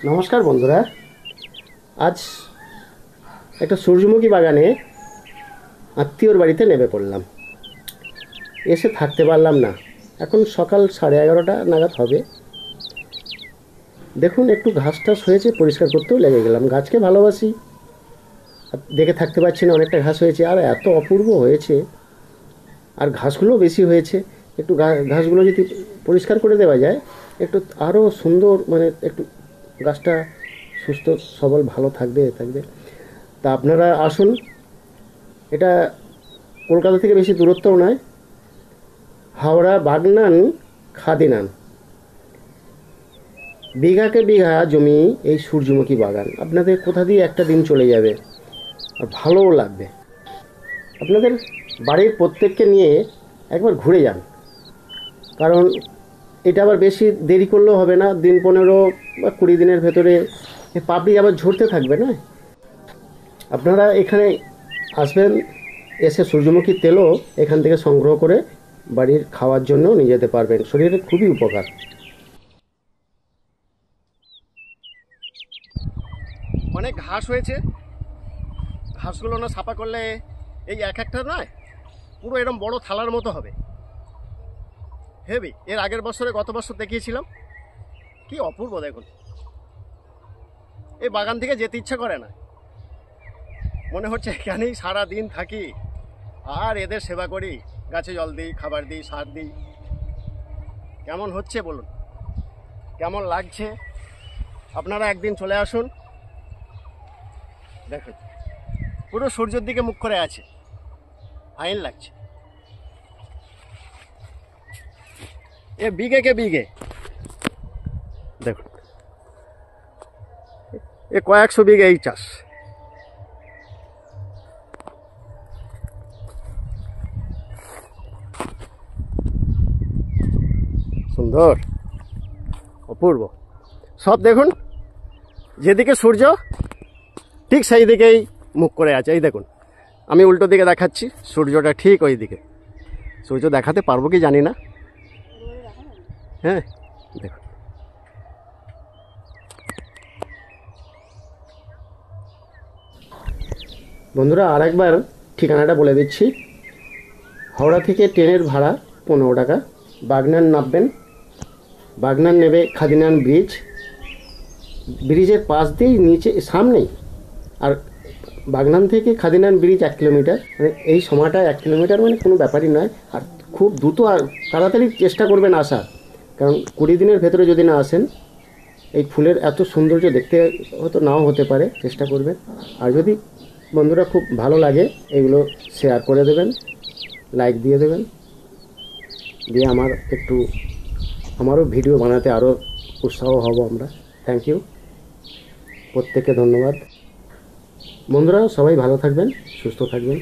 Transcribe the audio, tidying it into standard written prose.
নমস্কার বন্ধুরা, আজ একটা সূর্যমুখী বাগানে আত্মীয়র বাড়িতে নেমে পড়লাম। এসে থাকতে পারলাম না। এখন সকাল 11:30 নাগাদ হবে। দেখুন, একটু ঘাস টাস হয়েছে, পরিষ্কার করতেও লেগে গেলাম। গাছকে ভালোবাসি, দেখে থাকতে পারছি না। অনেকটা ঘাস হয়েছে, আর এত অপূর্ব হয়েছে, আর ঘাসগুলো বেশি হয়েছে। একটু ঘাসগুলো যদি পরিষ্কার করে দেওয়া যায়, একটু আরও সুন্দর, মানে একটু গাছটা সুস্থ সবল ভালো থাকবে। তা আপনারা আসুন। এটা কলকাতা থেকে বেশি দূরত্বও নয়, হাওড়া বাগনান খাদিনান, বিঘাকে বিঘা জমি এই সূর্যমুখী বাগান। আপনাদের কোথা দিয়ে একটা দিন চলে যাবে, আর ভালোও লাগবে। আপনাদের বাড়ির প্রত্যেককে নিয়ে একবার ঘুরে যান, কারণ এটা আবার বেশি দেরি করলেও হবে না। দিন 15 বা 20 দিনের ভেতরে পাপড়ি আবার ঝরতে থাকবে না। আপনারা এখানে আসবেন, এসে সূর্যমুখী তেলও এখান থেকে সংগ্রহ করে বাড়ির খাওয়ার জন্য নিয়ে যেতে পারবেন। শরীরের খুবই উপকার। অনেক ঘাস হয়েছে, ঘাসগুলো না সাফা করলে এই এক একটা নয়, পুরো এরকম বড় থালার মতো হবে। হেভি। এর আগের বছরে, গত বছর দেখিয়েছিলাম, কি অপূর্ব। দেখুন, এই বাগান থেকে যেতে ইচ্ছা করে না, মনে হচ্ছে এখানেই সারা দিন থাকি আর এদের সেবা করি, গাছে জল দিই, খাবার দিই, সার দিই। কেমন হচ্ছে বলুন, কেমন লাগছে? আপনারা একদিন চলে আসুন। দেখুন, পুরো সূর্যের দিকে মুখ করে আছে, ফাইন লাগছে। এ বিঘে কে বিঘে, দেখুন, এ কয়েকশো বিঘে এই চাষ। সুন্দর, অপূর্ব সব। দেখুন, যেদিকে সূর্য ঠিক সেই দিকেই মুখ করে আছে। এই দেখুন, আমি উল্টো দিকে দেখাচ্ছি, সূর্যটা ঠিক ওই দিকে। সূর্য দেখাতে পারবো কি জানি না। হ্যাঁ, দেখুন। বন্ধুরা, আর একবার ঠিকানাটা বলে দিচ্ছি। হাওড়া থেকে ট্রেনের ভাড়া 15 টাকা। বাগনান নামবেন, বাগনান নেবে খাদিনান ব্রিজ, ব্রিজের পাশ দিয়েই নিচে সামনেই। আর বাগনান থেকে খাদিনান ব্রিজ 1 কিলোমিটার, মানে এই সময়টা 1 কিলোমিটার মানে কোনো ব্যাপারই নয়। আর খুব দ্রুত আর তাড়াতাড়ি চেষ্টা করবেন আসার, কারণ 20 দিনের ভেতরে যদি না আসেন, এই ফুলের এত সৌন্দর্য দেখতে হয়তো নাও হতে পারে। চেষ্টা করবেন। আর যদি বন্ধুরা খুব ভালো লাগে, এগুলো শেয়ার করে দেবেন, লাইক দিয়ে দেবেন, দিয়ে আমারও ভিডিও বানাতে আরও উৎসাহ হব আমরা। থ্যাংক ইউ, প্রত্যেককে ধন্যবাদ। বন্ধুরা সবাই ভালো থাকবেন, সুস্থ থাকবেন।